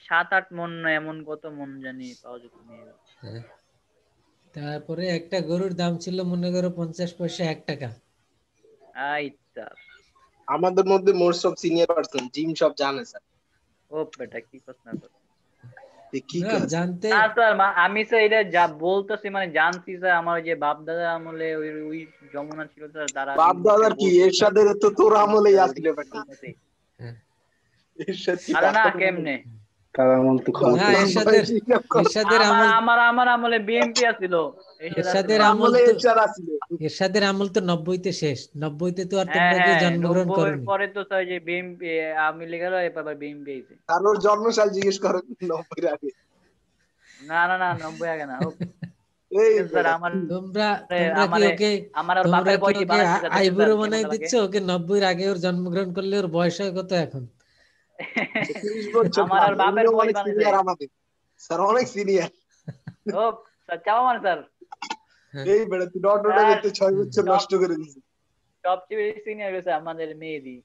7-8 মন না এমন কত মন জানি পাওয়া যেত। তারপরে একটা গরুর দাম ছিল মনে করো 50 পয়সা 1 টাকা। আচ্ছা। আমাদের মধ্যে most of senior person gym সব জানে স্যার। ও বেটা কি কথা না স্যার? কি না, কাজ জানতে না স্যার আমি স্যার এটা যা বলতেছি মানে জানছি স্যার, আমার ওই যে বাপ দাদা আমলে ওই যমুনা ছিল স্যার, তারা বাপ দাদার কি এরশাদের তো তোর আমলেই আসছিল বেটা। এরশাদ কি আরে না পাগল কেমনে? তার আমল তো না, ক্ষমতা ছিল। এরশাদের আমার আমলে বিএনপি আছিল। এরশাদের আমল আমলে তো, এরশাদ আসছিল। এরশাদের আমল তো 90-তে শেষ। 90-তে তো আর হ্যাঁ তোমরা কেউ হ্যাঁ জন্মগ্রহণ 90 এর করনি। পরে তো স্যার যে বিএনপি আওয়ামী লীগ এলো, এবার বিএনপি আইছে। তার ওর জন্মসাল জিজ্ঞেস করো 90 এর আগে। না না না 90 আগে না। এই স্যার আমার তোমরা কি ওকে, আমার আর তোমরা বাপের কি বয়সী ওকে বানাইছে স্যার, দেখেন আইবুড়ো স্যার বানাই কেমন লাগে। দিচ্ছ? ওকে 90-এর আগে ওর জন্মগ্রহণ করলে ওর বয়স হয় কত এখন? 30 বছর আমার আর বাপের উনিও বয়স অনেক বানাইছে। সিনিয়র আমাদের স্যার, অনেক সিনিয়র। ও স্যার চাওয়া মানে স্যার এই বেটা তুই ডটটা করতে 6 বছর নষ্ট করে দিছিস। সবচেয়ে বেশি সিনিয়র হয়েছে আমাদের মেয়েদি।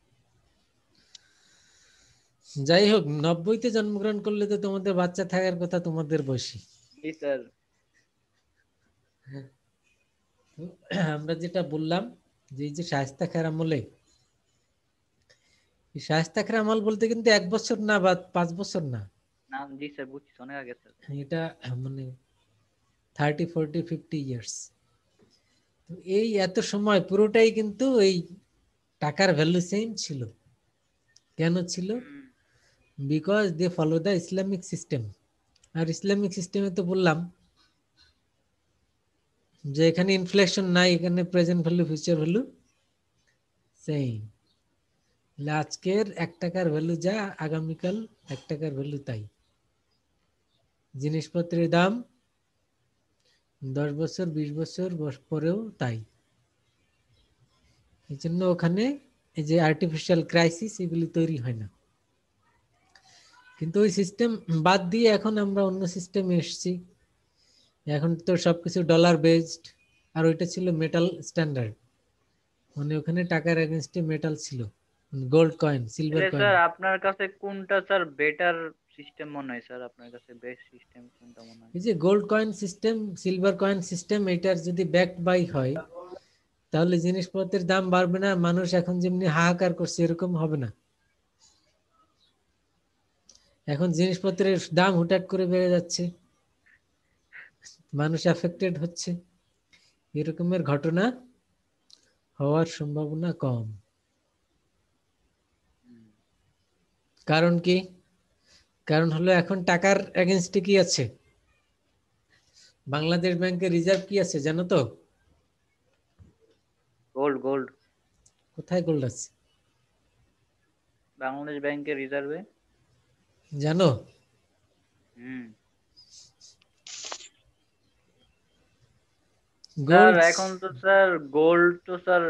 যাই হোক, 90-তে জন্মগ্রহণ করলে তো তোমাদের বাচ্চা থাকার কথা তোমাদের বয়সী। জি স্যার। আমরা যেটা বললাম যে এই যে শায়েস্তা খাঁর আমলে শায়েস্তা খানের আমল বলতে কিন্তু 1 বছর না বা 5 বছর না, না জি স্যার বুঝছি, অনেক আগে স্যার। এটা মানে 30, 40, 50 ইয়ার্স। তো এই এত সময় পুরোটাই কিন্তু এই টাকার ভ্যালু সেম ছিল। কেন ছিল? Because they follow the Islamic system. আর ইসলামিক সিস্টেমে তো বললাম যে এখানে ইনফ্লেশন নাই, এখানে present value future value same. আজকের 1 টাকার ভ্যালু যা, আগামীকাল 1 টাকার ভ্যালু তাই। জিনিসপত্রের দাম 10 বছর 20 বছর পরেও তাই। এই জন্য ওখানে এই যে আর্টিফিশিয়াল ক্রাইসিস এগুলি তৈরি হয় না। কিন্তু ওই সিস্টেম বাদ দিয়ে এখন আমরা অন্য সিস্টেমে এসেছি। এখন তো সবকিছু ডলার বেসড, আর ওইটা ছিল মেটাল স্ট্যান্ডার্ড, মানে ওখানে টাকার এগেনস্টে মেটাল ছিল, গোল্ড কয়েন, সিলভার তাহলে কয়েন। স্যার আপনার কাছে কোনটা স্যার বেটার সিস্টেম মনে হয় স্যার? আপনার কাছে বেস্ট সিস্টেম কোনটা মনে হয়? এই যে gold coin system, silver coin system, এটার যদি ব্যাকড বাই হয় তাহলে জিনিসপত্রের দাম বাড়বে না, মানুষ এখন যেমনি হাহাকার করছে এরকম হবে না। এখন জিনিসপত্রের দাম হুটহাট করে বেড়ে যাচ্ছে, মানুষ এফেক্টেড হচ্ছে, এরকমের ঘটনা হওয়ার সম্ভাবনা কম। কারণ কি? কারণ হলো এখন টাকার এগেনস্টে কি আছে? বাংলাদেশ ব্যাংকের রিজার্ভ কি আছে জানো তো? Gold gold. কোথায় গোল্ড আছে বাংলাদেশ ব্যাংকের রিজার্ভে। জানো? স্যার গোল্ড এখন তো স্যার গোল্ড তো স্যার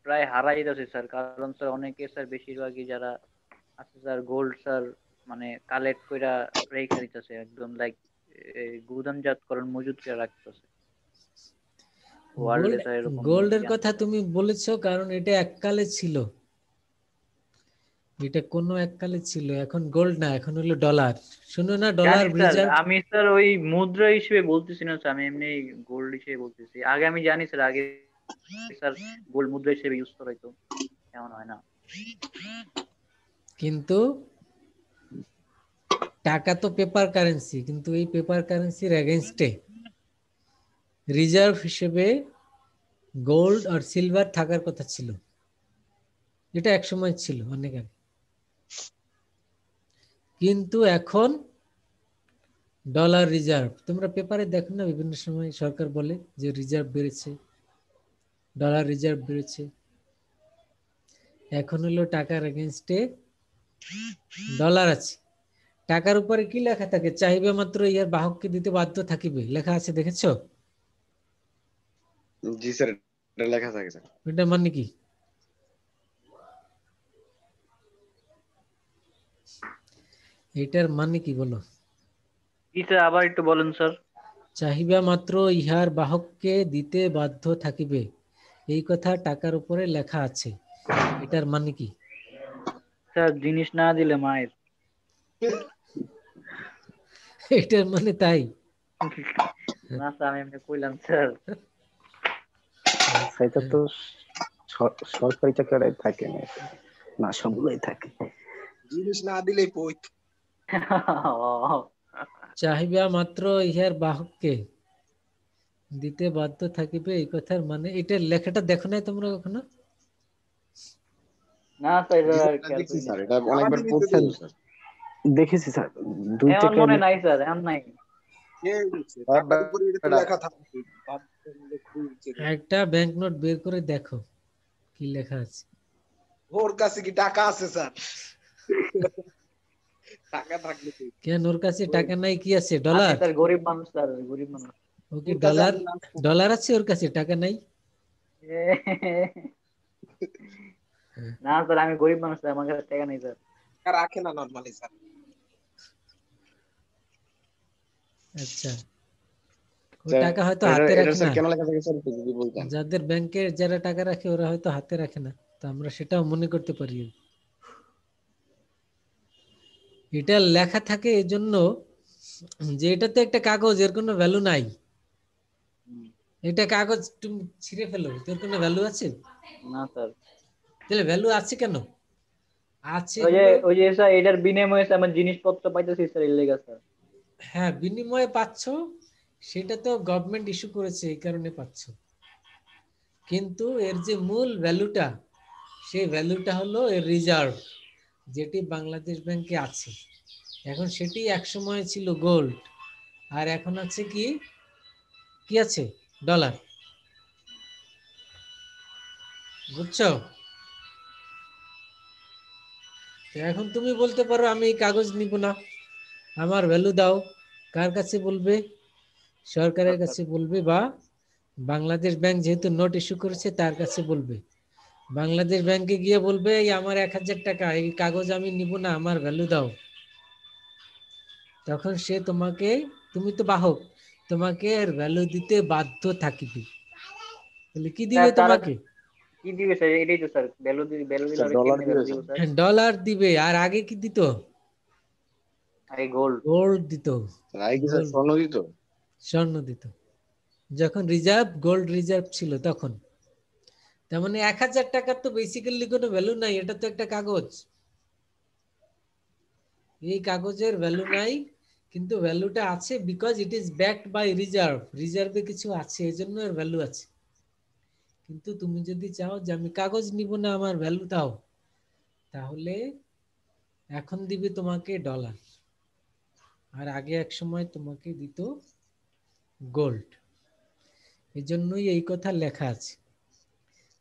প্রায় হারাই যাচ্ছে স্যার, কারণ স্যার অনেকে স্যার বেশিরভাগই যারা আছে স্যার গোল্ড স্যার মানে কালেক্ট কইরা রেখে দিতেছে, একদম লাইক গুদামজাতকরণ মজুত করে রাখতেছে ওয়ার্ল্ডে গোল্ড স্যার, এরকম গোল্ডের নিউজ কথা জানতে তুমি বলেছো কারণ এটা এককালে ছিল, এটা কোনো এককালে ছিল, এখন গোল্ড না, এখন হলো ডলার। শুনো না, ডলার জানি স্যার। রিজার্ভ। আমি স্যার ওই মুদ্রা হিসেবে বলতেছি না স্যার, আমি এমনি গোল্ড হিসেবে বলতেছি। আগে আমি জানি স্যার, আগে স্যার গোল্ড মুদ্রা হিসেবে ইউজ করা হতো, এমন হয় না। কিন্তু টাকা তো পেপার কারেন্সি, কিন্তু এই পেপার কারেন্সির এগেনস্টে রিজার্ভ হিসেবে গোল্ড আর সিলভার থাকার কথা ছিল, এটা এক সময় ছিল অনেক আগে। কিন্তু এখন ডলার রিজার্ভ, তোমরা পেপারে দেখো না, বিভিন্ন সময় সরকার বলে যে রিজার্ভ বেড়েছে, ডলার রিজার্ভ বেড়েছে। এখন হলো টাকার এগেনস্টে ডলার আছে। টাকার উপরে কি লেখা থাকে? চাহিবে মাত্র ইহার বাহককে দিতে বাধ্য থাকিবে, লেখা আছে, দেখেছো? জি স্যার, এটা লেখা থাকে স্যার। এটা মানে কি? এটার মানে কি বলো? কি স্যার আবার একটু বলেন স্যার। চাহিবা মাত্র ইহার বাহককে দিতে বাধ্য থাকিবে, এই কথা টাকার উপরে লেখা আছে, এটার মানে কি? স্যার জিনিস না দিলে মায়ের। এটার মানে তাই? না স্যার আমি এমনি কইলাম স্যার। সেটা তো সরকারি চাকরি থাকে না, না সবগুলোই থাকে। জিনিস না দিলেই পই। চাহিবা মাত্র ইহার বাহককে দিতে বাধ্য থাকিবে, এই কথার মানে, এটার লেখাটা দেখো নাই তোমরা কখনো? না স্যার জি এটা স্যার, আর এটা খেয়াল দেখছি করিনি স্যার, স্যার। এটা অনেকবার আমাদের পড়ছি তো স্যার। দেখেছি স্যার, 2 এমন থেকে মনে নাই স্যার, এমন নাই। কে বলছে? টাকার উপরে এটা তো লেখা থাকে। একটা ব্যাংক নোট বের করে দেখো কি লেখা আছে। ওর কাছে কি টাকা আছে স্যার? টাকা থাকলে তো কেন ওর কাছে টাকা নাই? কি আছে? আমি ডলার? স্যার গরিব মানুষ স্যার, গরিব মানুষ। ও কি ওর কাছে ডলার? আমি নাম ডলার আছে ওর কাছে, টাকা নাই? না স্যার আমি গরিব মানুষ স্যার, আমার কাছে টাকা নেই স্যার। টাকা রাখে না নরমালি স্যার। আচ্ছা, ও স্যার, টাকা হয়তো এটা হাতে এটা রাখে স্যার না। কেন লেখা থাকে স্যার, একটু যদি বলতেন। যাদের ব্যাংকে যারা টাকা রাখে ওরা হয়তো হাতে রাখে না, তো আমরা সেটাও মনে করতে পারি। এটা লেখা থাকে এই জন্য যে এটা তো একটা কাগজ, এর কোনো ভ্যালু নাই। এটা কাগজ তুমি ছিঁড়ে ফেলো, তোর কোনো ভ্যালু আছে? না স্যার। তাহলে ভ্যালু আছে কেন? আছে ওই যে হলো, ওই যে স্যার এটার বিনিময়ে স্যার আমার জিনিসপত্র পাইতেছি স্যার এর লেগে স্যার। হ্যাঁ বিনিময়ে পাচ্ছ, সেটা তো গভর্নমেন্ট ইস্যু করেছে এই কারণে পাচ্ছ, কিন্তু এর যে মূল ভ্যালুটা, সেই ভ্যালুটা হলো এর রিজার্ভ, যেটি বাংলাদেশ ব্যাংকে আছে। এখন সেটি একসময় ছিল গোল্ড, আর এখন আছে কি, কি আছে, ডলার। বুঝছো? তো এখন তুমি বলতে পারো আমি এই কাগজ নিব না, আমার ভ্যালু দাও। কার কাছে বলবে? সরকারের কাছে বলবে, বা বাংলাদেশ ব্যাংক যেহেতু নোট ইস্যু করেছে তার কাছে বলবে। বাংলাদেশ ব্যাংকে গিয়ে বলবে এই আমার 1000 টাকা, এই কাগজ আমি নিব না, আমার ভ্যালু দাও। তখন সে তোমাকে, তুমি তো বাহক, তোমাকে এর ভ্যালু দিতে বাধ্য থাকিবে। তাহলে কি দিবে স্যার তারা তোমাকে? কি দিবে স্যার? এটাই তো স্যার, ভ্যালু দিলে স্যার আর ডলার কেমনে দিবে ভ্যালু দিব স্যার। স্যার? ডলার দিবে, আর আগে কি দিত? আরে গোল্ড। গোল্ড দিত। আগে কি স্যার গোল্ড, স্বর্ণ দিত? স্বর্ণ দিত, যখন রিজার্ভ, গোল্ড রিজার্ভ ছিল তখন। তার মানে 1000 টাকার তো বেসিক্যালি কোনো ভ্যালু নাই, এটা তো একটা কাগজ। এই কাগজের ভ্যালু নাই, কিন্তু ভ্যালুটা আছে because it is backed by reserve. রিজার্ভে কিছু আছে, এই জন্য এর ভ্যালু আছে। কিন্তু তুমি যদি চাও যে আমি কাগজ নিব না, আমার ভ্যালু দাও, তাহলে এখন দিবে তোমাকে ডলার, আর আগে এক সময় তোমাকে দিত গোল্ড। এই জন্যই এই কথা লেখা আছে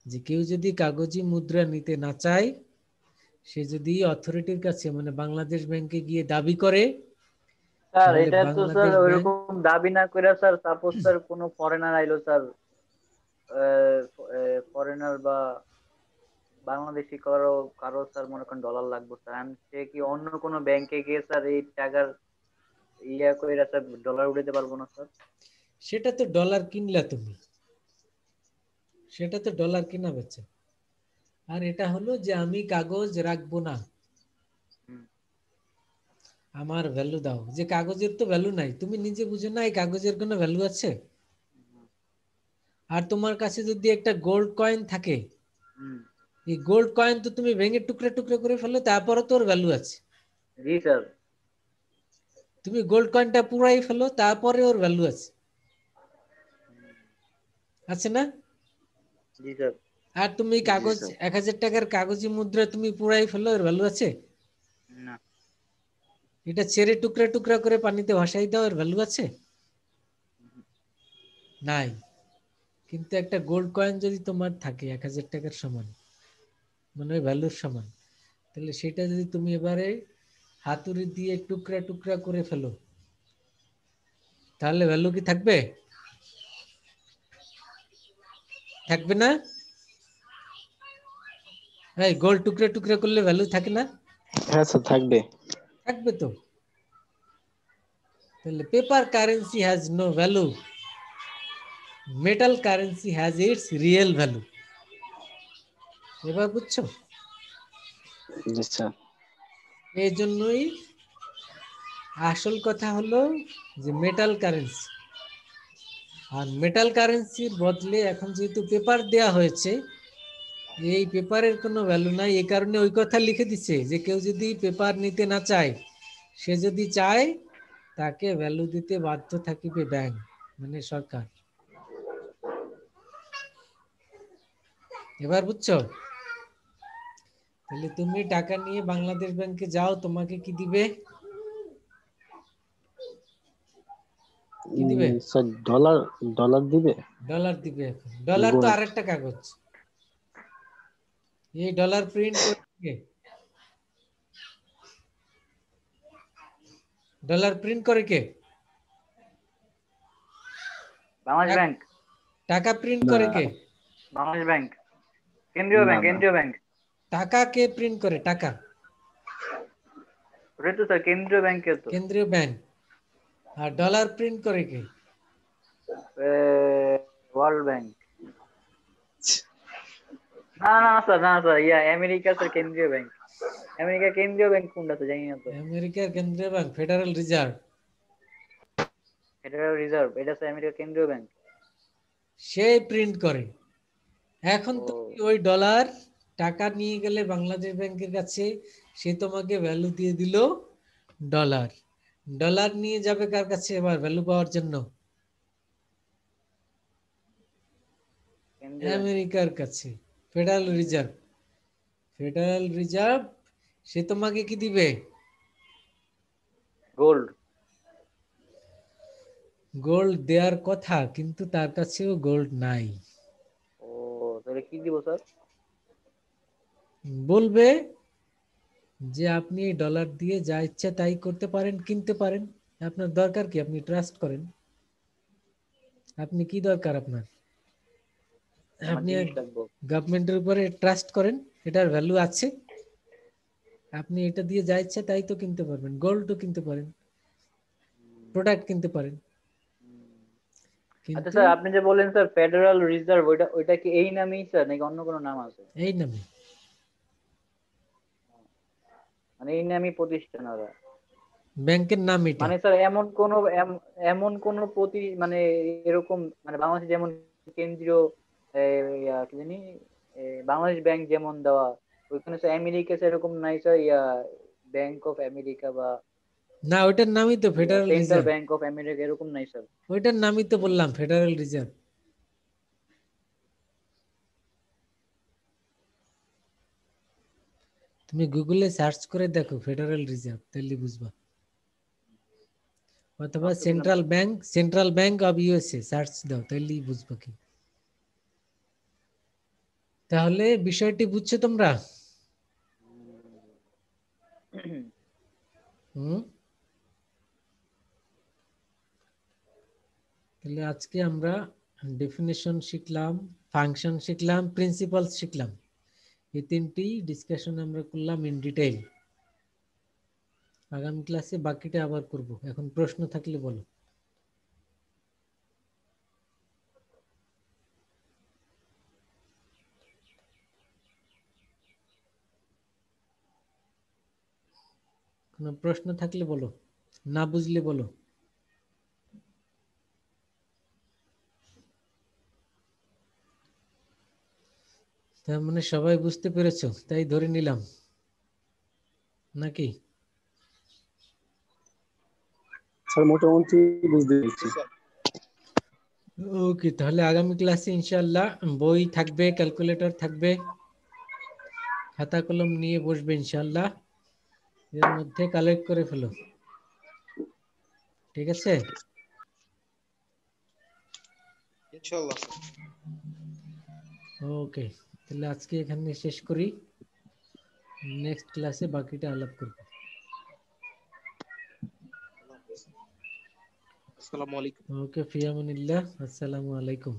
যে কেউ যদি কাগজি মুদ্রা নিতে না চায়, সে যদি অথরিটির কাছে মানে বাংলাদেশ ব্যাংকে গিয়ে দাবি করে, স্যার তাহলে এটা তো স্যার বাংলাদেশ ব্যাংক, ওইরকম দাবি না করে স্যার, সাপোজ স্যার কোনো ফরেনার আইলো স্যার, ফরেনার বা বাংলাদেশি কারো কারো স্যার মনে করেন ডলার লাগবে স্যার, সে কি অন্য কোনো ব্যাংকে গিয়ে স্যার এই টাকার ইয়া কইরা স্যার ডলার উঠাতে পারবো না স্যার? সেটা তো ডলার কিনলা তুমি, সেটা তো ডলার কিনা বেচা। আর এটা হলো যে আমি কাগজ রাখবো না, হুম। আমার ভ্যালু দাও। যে কাগজের তো ভ্যালু নাই, তুমি নিজে বুঝো না এই কাগজের কোনো ভ্যালু আছে? আর তোমার কাছে যদি একটা গোল্ড কয়েন থাকে, হুম। এই গোল্ড কয়েন তো তুমি ভেঙে টুকরে টুকরে করে ফেলো, তারপরে তোর ভ্যালু আছে। জি স্যার। তুমি গোল্ড কয়েনটা পুরাই ফেলো, তারপরে ওর ভ্যালু আছে, আছে না? জি স্যার। আর তুমি জি কাগজ স্যার। 1000 টাকার কাগজি মুদ্রা তুমি পুরাই ফেলো, ওর ভ্যালু আছে? না। এটা ছেড়ে টুকরা টুকরা করে পানিতে ভাসাই দাও, এর ভ্যালু আছে? নাই। কিন্তু একটা গোল্ড কয়েন যদি তোমার থাকে 1000 টাকার সমান, মানে ওই ভ্যালুর সমান, তাহলে সেটা যদি তুমি এবারে হাতুড়ি দিয়ে টুকরা টুকরা করে ফেলো, তাহলে ভ্যালু কি থাকবে? থাকবে না? এই গোল্ড টুকরা টুকরা করলে ভ্যালু থাকে না? হ্যাঁ স্যার থাকবে। থাকবে তো। তাহলে paper currency has no value, metal currency has its real value. এবার বুঝছো? জি স্যার। এই জন্যই আসল কথা হলো যে মেটাল কারেন্সি, আর মেটাল কারেন্সির বদলে এখন যেহেতু পেপার দেয়া হয়েছে, এই পেপারের কোনো ভ্যালু নাই। এই কারণে ওই কথা লিখে দিচ্ছে যে কেউ যদি পেপার নিতে না চায়, সে যদি চায় তাকে ভ্যালু দিতে বাধ্য থাকিবে ব্যাংক, মানে সরকার। এবার বুঝছো? তাহলে তুমি টাকা নিয়ে বাংলাদেশ ব্যাংকে যাও, তোমাকে কি দিবে? কি দিবে? স্যার ডলার, ডলার দিবে। ডলার দিবে। এখন ডলার তো গোল্ড। আরেকটা কাগজ। এই ডলার প্রিন্ট করে কে? ডলার প্রিন্ট করে কে? বাংলাদেশ টাক- ব্যাংক। টাকা প্রিন্ট না করে কে? বাংলাদেশ ব্যাংক, কেন্দ্রীয় না ব্যাংক, না কেন্দ্রীয় ব্যাংক। টাকা কে প্রিন্ট করে? টাকা ওটাই তো স্যার কেন্দ্রীয় ব্যাংকের তো। কেন্দ্রীয় ব্যাংক। আর ডলার প্রিন্ট করে কে? World bank. না না স্যার, না স্যার, ইয়া আমেরিকা স্যার কেন্দ্রীয় ব্যাংক। আমেরিকা কেন্দ্রীয় ব্যাংক কোনটা তো জানি না তো। আমেরিকার কেন্দ্রীয় bank federal reserve, federal reserve, এটা স্যার আমেরিকা কেন্দ্রীয় ব্যাংক। সে প্রিন্ট করে। এখন ও তুমি ওই ডলার টাকা নিয়ে গেলে বাংলাদেশ ব্যাংকের কাছে, সে তোমাকে ভ্যালু দিয়ে দিল ডলার। ডলার নিয়ে যাবে কার কাছে এবার ভ্যালু পাওয়ার জন্য? কেন্দ্রীয় ব্যাংক। আমেরিকার কাছে, ফেডারেল রিজার্ভ। ফেডারেল রিজার্ভ সে তোমাকে কি দিবে? গোল্ড। গোল্ড দেওয়ার কথা, কিন্তু তার কাছেও গোল্ড নাই। ও তাহলে কি দিব স্যার? বলবে যে আপনি এই ডলার দিয়ে যা ইচ্ছা তাই করতে পারেন, কিনতে পারেন, আপনার দরকার কি? আপনি ট্রাস্ট করেন। আপনি কি দরকার আপনার? আমার আপনি জিনিস রাখবো। গভর্নমেন্টের উপরে ট্রাস্ট করেন, এটার ভ্যালু আছে, আপনি এটা দিয়ে যা ইচ্ছা তাই তো কিনতে পারবেন। গোল্ডও কিনতে পারেন, প্রোডাক্ট কিনতে পারেন। আচ্ছা কিন্তু স্যার, আপনি যে বললেন স্যার ফেডারেল রিজার্ভ, ওইটা কি এই নামেই স্যার নাকি অন্য কোনো নাম আছে? এই নামে, মানে এই নামই প্রতিষ্ঠান ওরা? ব্যাংকের নাম এটা। মানে স্যার এমন কোন মানে এরকম মানে বাংলাদেশ যেমন কেন্দ্রীয় কি জানি বাংলাদেশ ব্যাংক যেমন দেওয়া, ওইখানে স্যার আমেরিকা এরকম নাই স্যার? ব্যাংক অফ আমেরিকা বা না, ওইটার নামই তো federal central reserve. Bank of America এরকম নাই স্যার? ওইটার নামই তো বললাম, ফেডারেল রিজার্ভ। তুমি গুগলে সার্চ করে দেখো ফেডারেল রিজার্ভ, তাহলে বুঝবা। অথবা central bank of USA search দাও, তাহলেই বুঝবা কি। তাহলে বিষয়টি বুঝছো তোমরা? তাহলে আজকে আমরা ডেফিনেশন শিখলাম, ফাংশন শিখলাম, প্রিন্সিপাল শিখলাম। এই তিনটি ডিসকাশন আমরা করলাম ইন ডিটেইল। আগামী ক্লাসে বাকিটা আবার করব। এখন প্রশ্ন থাকলে বলো। কোনো প্রশ্ন থাকলে বলো, না বুঝলে বলো। তার মানে সবাই বুঝতে পেরেছো, তাই ধরে নিলাম নাকি? স্যার মোটামুটি বুঝতে পেরেছি। ওকে, তাহলে আগামী ক্লাসে ইনশাআল্লাহ বই থাকবে, ক্যালকুলেটর থাকবে, খাতা কলম নিয়ে বসবে ইনশাআল্লাহ। এর মধ্যে কালেক্ট করে ফেলো, ঠিক আছে? ইনশাআল্লাহ। ওকে, তাহলে আজকে এখানে শেষ করি, নেক্সট ক্লাসে বাকিটা আলাপ করব। আসসালামু আলাইকুম। ওকে, ফিয়ামানিল্লাহ, আসসালামু আলাইকুম।